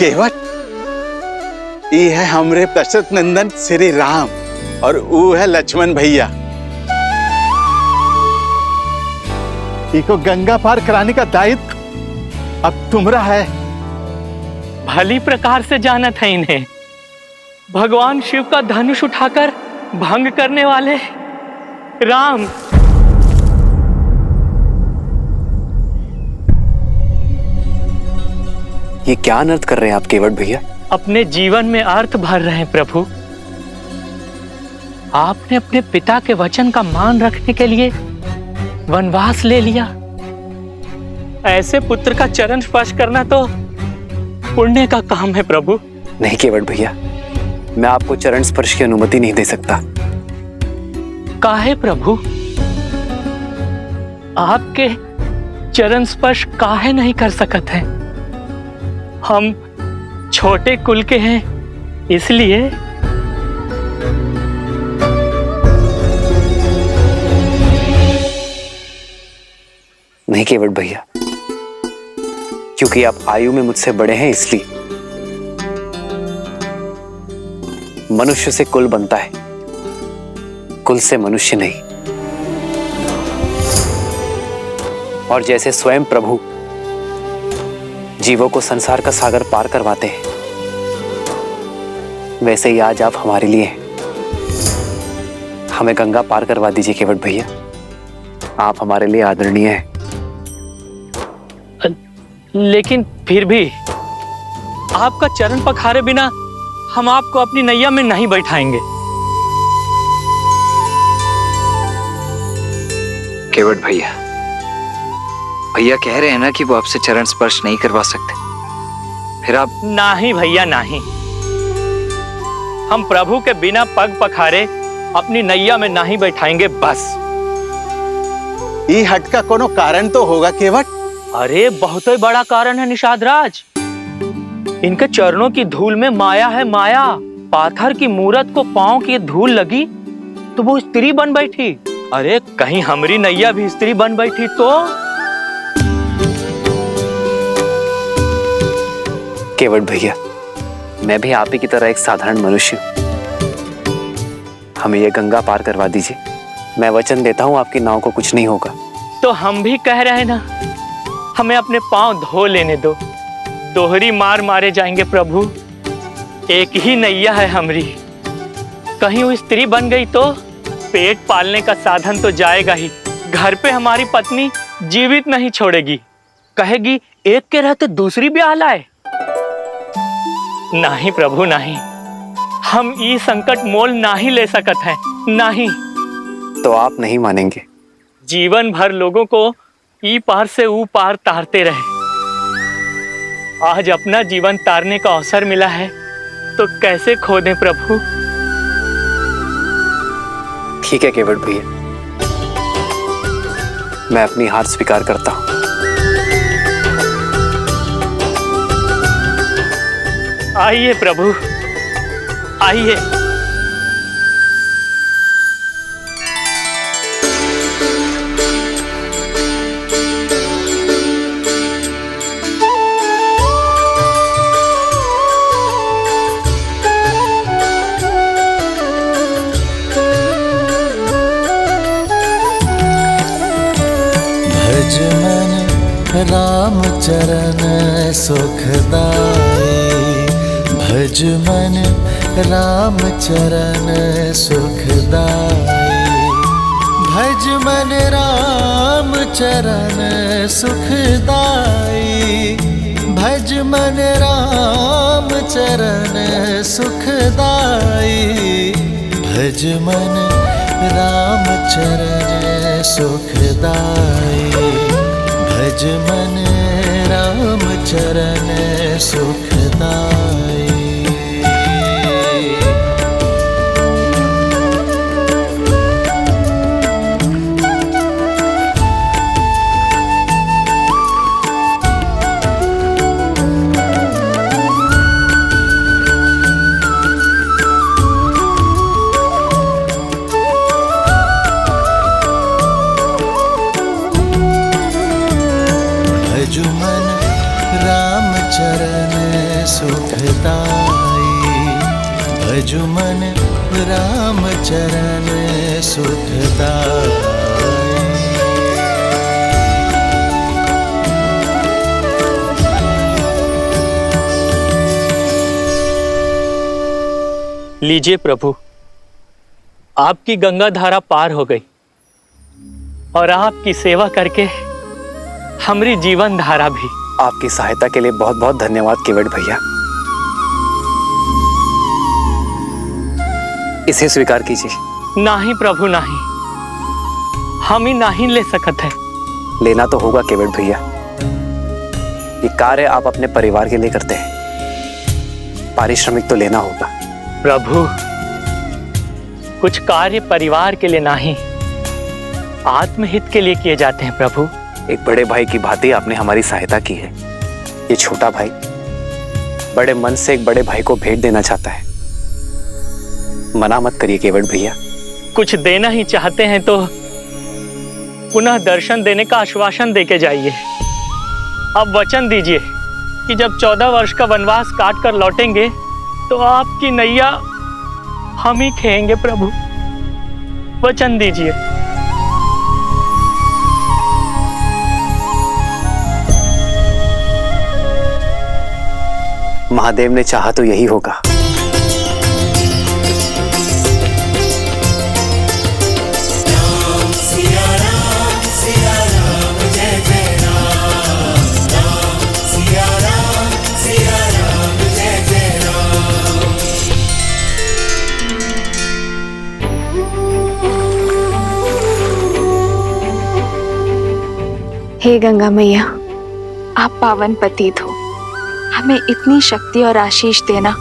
केवट ये है हमरे दशरथ नंदन श्री राम और वो है लक्ष्मण भैया। इको गंगा पार कराने का दायित्व अब तुम्हारा है। भली प्रकार से जाना था इन्हें। भगवान शिव का धनुष उठाकर भंग करने वाले राम। ये क्या अनर्थ कर रहे हैं आप केवट भैया? अपने जीवन में अर्थ भर रहे हैं प्रभु। आपने अपने पिता के वचन का मान रखने के लिए वनवास ले लिया। ऐसे पुत्र का चरण स्पर्श करना तो पुण्य का काम है प्रभु। नहीं केवट भैया, मैं आपको चरण स्पर्श की अनुमति नहीं दे सकता। काहे प्रभु? आपके चरण स्पर्श काहे नहीं कर सकत हैं? हम छोटे कुल के हैं इसलिए। नहीं केवट भैया, क्योंकि आप आयु में मुझसे बड़े हैं इसलिए। मनुष्य से कुल बनता है, कुल से मनुष्य नहीं। और जैसे स्वयं प्रभु जीवों को संसार का सागर पार करवाते हैं, वैसे ही आज आप हमारे लिए हैं। हमें गंगा पार करवा दीजिए केवट भैया, आप हमारे लिए आदरणीय हैं। लेकिन फिर भी आपका चरण पखारे बिना हम आपको अपनी नैया में नहीं बैठाएंगे। केवट भैया, भैया कह रहे हैं ना कि वो आपसे चरण स्पर्श नहीं करवा सकते, फिर आप। नहीं भैया नहीं, हम प्रभु के बिना पग पखारे अपनी नैया में नहीं बैठाएंगे बस। ये हट का कोनो कारण तो होगा केवट? अरे बहुत ही बड़ा कारण है निषाद राज। इनके चरणों की धूल में माया है माया। पाथर की मूरत को पांव की धूल लगी तो वो स्त्री बन बैठी। अरे कहीं हमारी नैया भी स्त्री बन बैठी तो? केवट भैया, मैं भी आप ही की तरह एक साधारण मनुष्य हूं। हमें ये गंगा पार करवा दीजिए। मैं वचन देता हूं आपकी नाव को कुछ नहीं होगा। तो हम भी कह रहे हैं ना, हमें अपने पांव धो लेने दो। दोहरी मार मारे जाएंगे प्रभु। एक ही नैया है हमारी। कहीं वो स्त्री बन गई तो पेट पालने का साधन तो जाएगा ही। घर पे हमारी पत्नी जीवित नहीं छोड़ेगी। कहेगी एक के रहते दूसरी ब्याह लाए। नहीं प्रभु नहीं, हम ये संकट मोल नहीं ले सकत हैं। नहीं। तो आप नहीं मानेंगे? जीवन भर लोगों को ई पार से ऊ पार तारते रहे। आज अपना जीवन तारने का अवसर मिला है तो कैसे खो दें प्रभु? ठीक है केवट भैया, मैं अपनी हार स्वीकार करता हूं। आइए प्रभु, आइए। भज मन राम चरण सुखदाई। भज मन राम चरण सुखदाई। भज मन राम चरण सुखदाई। भज मन राम चरण सुखदाई। भज मन राम चरण सुखदाई। भज मन राम चरण सुखदाई। भज मन राम चरण सुखदाई। सुखदाई। भज मन राम चरण सुखदाई। लीजिए प्रभु, आपकी गंगा धारा पार हो गई और आपकी सेवा करके हमारी जीवन धारा भी। आपकी सहायता के लिए बहुत बहुत धन्यवाद केवट भैया। इसे स्वीकार कीजिए। नहीं प्रभु नहीं, हम ही नहीं ले सकते हैं। लेना तो होगा केवट भैया, ये कार्य आप अपने परिवार के लिए करते हैं, पारिश्रमिक तो लेना होगा। प्रभु, कुछ कार्य परिवार के लिए नहीं, आत्महित के लिए किए जाते हैं प्रभु। एक बड़े भाई की भांति आपने हमारी सहायता की है। ये छोटा भाई बड़े मन से एक बड़े भाई को भेंट देना चाहता है, मना मत करिए केवट भैया। कुछ देना ही चाहते हैं तो पुनः दर्शन देने का आश्वासन देके जाइए। अब वचन दीजिए कि जब 14 वर्ष का वनवास काट कर लौटेंगे तो आपकी नैया हम ही खेएंगे प्रभु। वचन दीजिए। महादेव ने चाहा तो यही होगा। हे गंगा मैया, आप पावन पतित हो। हमें इतनी शक्ति और आशीष देना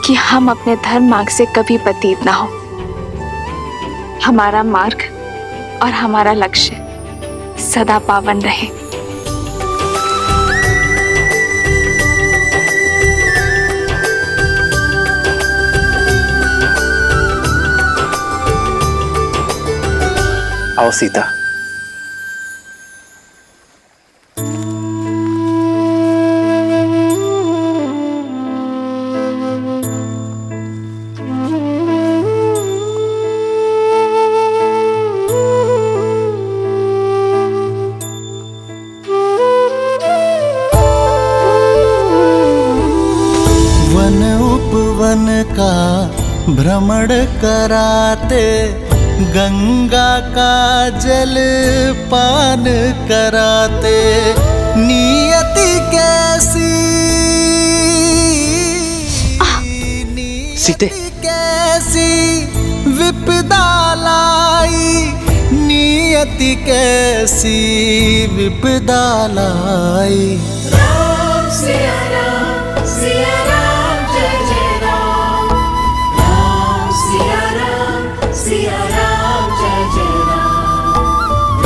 कि हम अपने धर्म मार्ग से कभी पतित ना हो। हमारा मार्ग और हमारा लक्ष्य सदा पावन रहे। आओ सीता। वन का भ्रमण कराते, गंगा का जल पान कराते। नियति कैसी सीते कैसी विपदा लाई। नियति कैसी विपदा लाई। राम सिया राम सिया राम जय जय राम। राम सिया राम जय जय राम।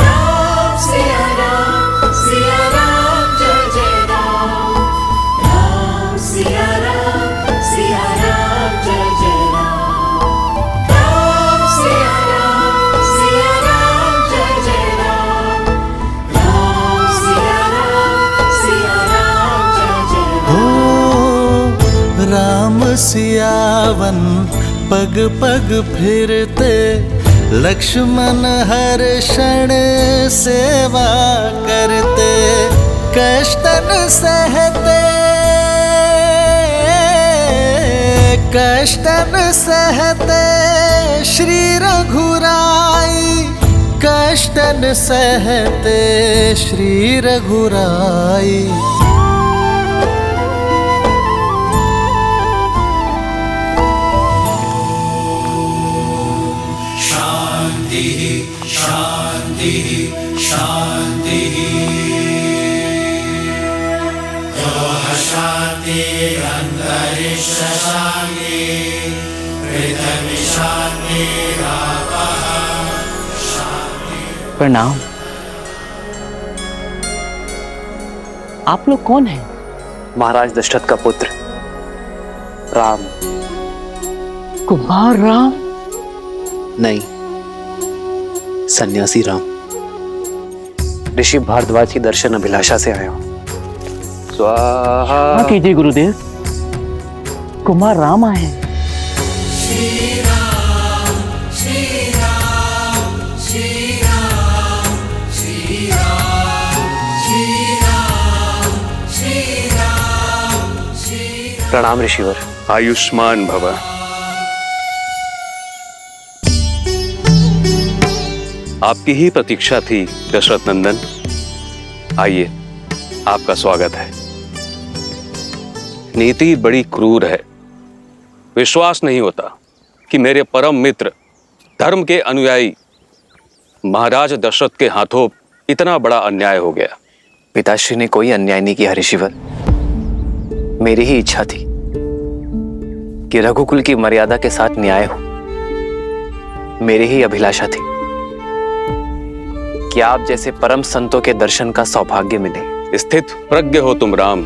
राम सिया राम जय जय राम। राम सिया राम जय जय राम। राम सिया राम जय जय राम। राम सिया राम जय जय राम। ओ राम सियावन पग पग फिरते, लक्ष्मण हर क्षण सेवा करते। कष्टन सहते, कष्टन सहते श्री रघुराई। कष्टन सहते श्री रघुराई। प्रणाम। आप लोग कौन हैं? महाराज दशरथ का पुत्र राम। कुमार राम? नहीं, सन्यासी राम। ऋषि भारद्वाज की दर्शन अभिलाषा से आया हूं। स्वाहा। कीजिए गुरुदेव। कुमार राम आए हैं। प्रणाम ऋषिवर। आयुष्मान भव। आपकी ही प्रतीक्षा थी दशरथ नंदन। आइए, आपका स्वागत है। नीति बड़ी क्रूर है। विश्वास नहीं होता कि मेरे परम मित्र, धर्म के अनुयायी महाराज दशरथ के हाथों इतना बड़ा अन्याय हो गया। पिताश्री ने कोई अन्याय नहीं किया ऋषिवर। मेरी ही इच्छा थी कि रघुकुल की मर्यादा के साथ न्याय हो। मेरी ही अभिलाषा थी कि आप जैसे परम संतों के दर्शन का सौभाग्य मिले। स्थित प्रज्ञ हो तुम राम।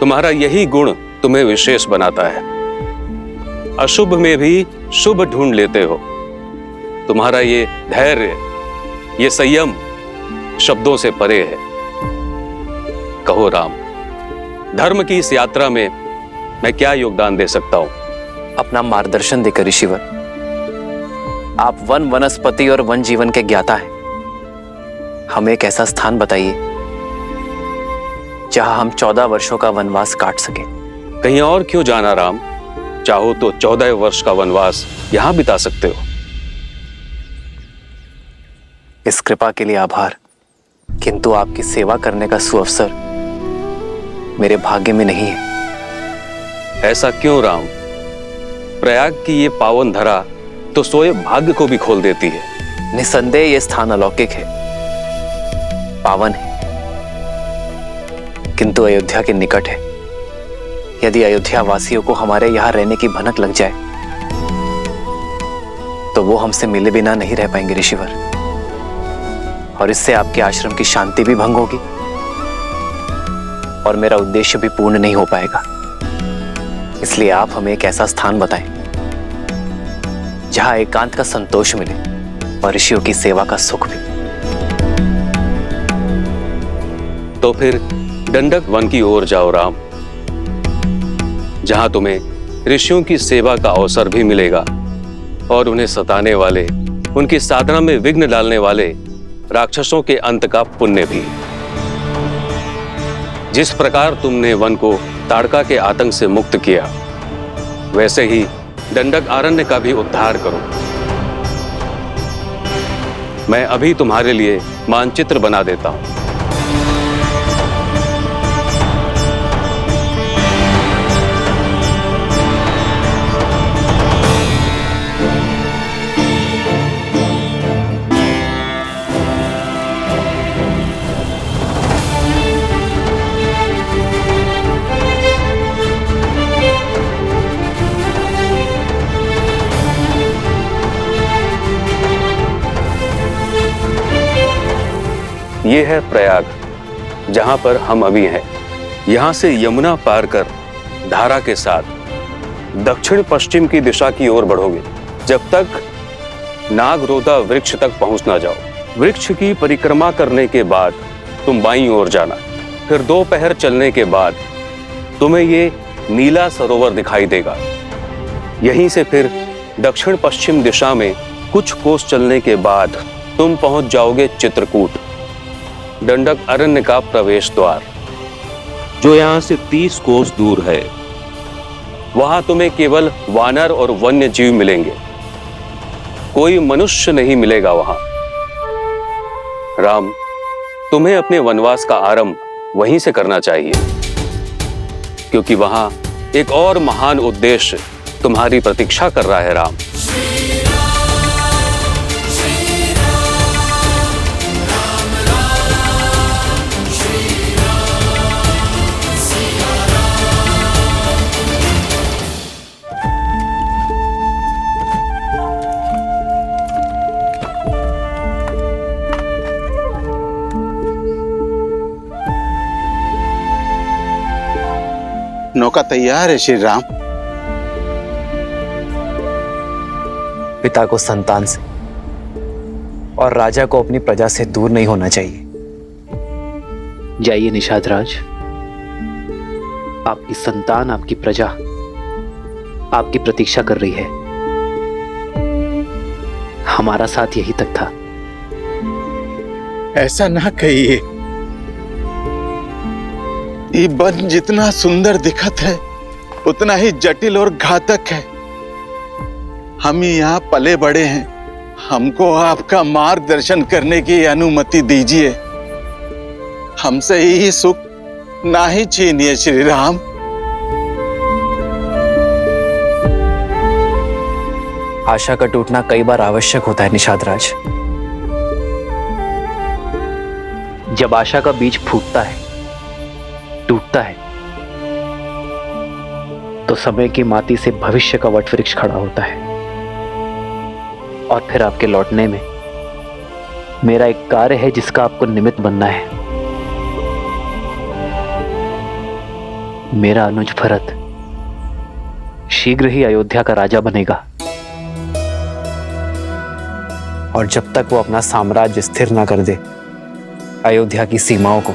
तुम्हारा यही गुण तुम्हें विशेष बनाता है। अशुभ में भी शुभ ढूंढ लेते हो। तुम्हारा ये धैर्य, ये संयम शब्दों से परे है। कहो राम, धर्म की इस यात्रा में मैं क्या योगदान दे सकता हूं? अपना मार्गदर्शन देकर ऋषिवर। आप वन वनस्पति और वन जीवन के ज्ञाता हैं। हमें एक ऐसा स्थान बताइए जहां हम 14 वर्षों का वनवास काट सके। कहीं और क्यों जाना राम? चाहो तो 14 वर्ष का वनवास यहां बिता सकते हो। इस कृपा के लिए आभार, किंतु आपकी सेवा करने का सुअवसर मेरे भाग्य में नहीं है। ऐसा क्यों राम? प्रयाग की ये पावन धरा तो सोए भाग्य को भी खोल देती है। निसंदेह ये स्थान अलौकिक है, पावन है, किंतु अयोध्या के निकट है। यदि अयोध्या वासियों को हमारे यहां रहने की भनक लग जाए तो वो हमसे मिले बिना नहीं रह पाएंगे ऋषिवर, और इससे आपके आश्रम की शांति भी भंग होगी और मेरा उद्देश्य भी पूर्ण नहीं हो पाएगा। इसलिए आप हमें एक ऐसा स्थान बताएं जहां एकांत का संतोष मिले और ऋषियों की सेवा का सुख भी। तो फिर दंडक वन की ओर जाओ राम, जहां तुम्हें ऋषियों की सेवा का अवसर भी मिलेगा और उन्हें सताने वाले, उनकी साधना में विघ्न डालने वाले राक्षसों के अंत का पुण्य भी। जिस प्रकार तुमने वन को ताड़का के आतंक से मुक्त किया, वैसे ही दंडक आरण्य का भी उद्धार करो। मैं अभी तुम्हारे लिए मानचित्र बना देता हूं। ये है प्रयाग, जहां पर हम अभी हैं। यहां से यमुना पार कर धारा के साथ दक्षिण पश्चिम की दिशा की ओर बढ़ोगे, जब तक नागरोधा वृक्ष तक पहुंच ना जाओ। वृक्ष की परिक्रमा करने के बाद तुम बाईं ओर जाना। फिर 2 पहर चलने के बाद तुम्हें ये नीला सरोवर दिखाई देगा। यहीं से फिर दक्षिण पश्चिम दिशा में कुछ कोस चलने के बाद तुम पहुंच जाओगे चित्रकूट, दंडक अरण्य का प्रवेश द्वार, जो यहां से 30 कोस दूर है। वहां तुम्हें केवल वानर और वन्य जीव मिलेंगे, कोई मनुष्य नहीं मिलेगा वहां। राम, तुम्हें अपने वनवास का आरंभ वहीं से करना चाहिए, क्योंकि वहां एक और महान उद्देश्य तुम्हारी प्रतीक्षा कर रहा है राम। नौका तैयार है श्री राम। पिता को संतान से और राजा को अपनी प्रजा से दूर नहीं होना चाहिए। जाइए निषाद राज, आपकी संतान, आपकी प्रजा आपकी प्रतीक्षा कर रही है। हमारा साथ यही तक था। ऐसा ना कहिए। ये वन जितना सुंदर दिखत है उतना ही जटिल और घातक है। हम यहाँ पले बड़े हैं, हमको आपका मार्गदर्शन करने की अनुमति दीजिए। हमसे यही सुख ना ही छीनिए श्री राम। आशा का टूटना कई बार आवश्यक होता है निषाद राज। जब आशा का बीज फूटता है, टूटता है, तो समय की माटी से भविष्य का वटवृक्ष खड़ा होता है। और फिर आपके लौटने में मेरा एक कार्य है जिसका आपको निमित्त बनना है। मेरा अनुज भरत शीघ्र ही अयोध्या का राजा बनेगा, और जब तक वो अपना साम्राज्य स्थिर ना कर दे अयोध्या की सीमाओं को,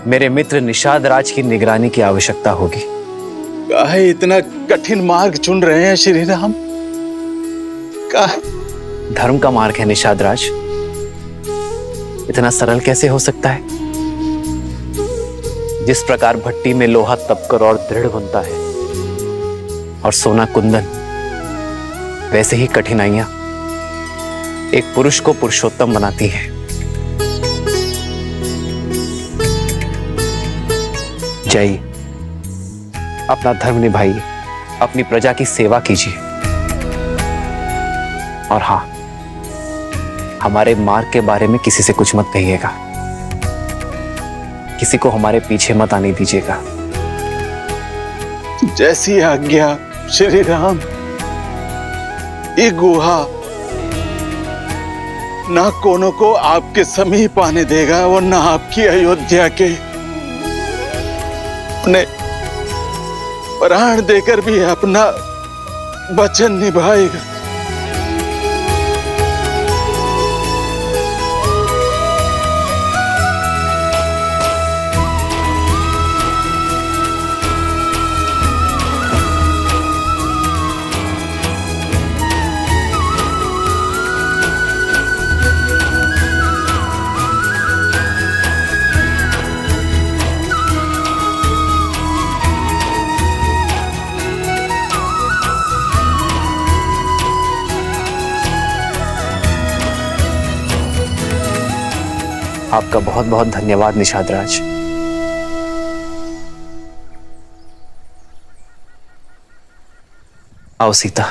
मेरे मित्र निषाद राज की निगरानी की आवश्यकता होगी। काहे इतना कठिन मार्ग चुन रहे हैं श्री राम? धर्म का मार्ग है निषाद राज, इतना सरल कैसे हो सकता है? जिस प्रकार भट्टी में लोहा तपकर और दृढ़ बनता है और सोना कुंदन, वैसे ही कठिनाइयां एक पुरुष को पुरुषोत्तम बनाती हैं। जय, अपना धर्म निभाइए, अपनी प्रजा की सेवा कीजिए, और हां, हमारे मार्ग के बारे में किसी से कुछ मत कहिएगा। किसी को हमारे पीछे मत आने दीजिएगा। जैसी आज्ञा श्री राम। ये गुहा ना कोनो को आपके समीप आने देगा और ना आपकी अयोध्या के अपने प्राण देकर भी अपना वचन निभाएगा। आपका बहुत बहुत धन्यवाद निषाद राज। आओ सीता।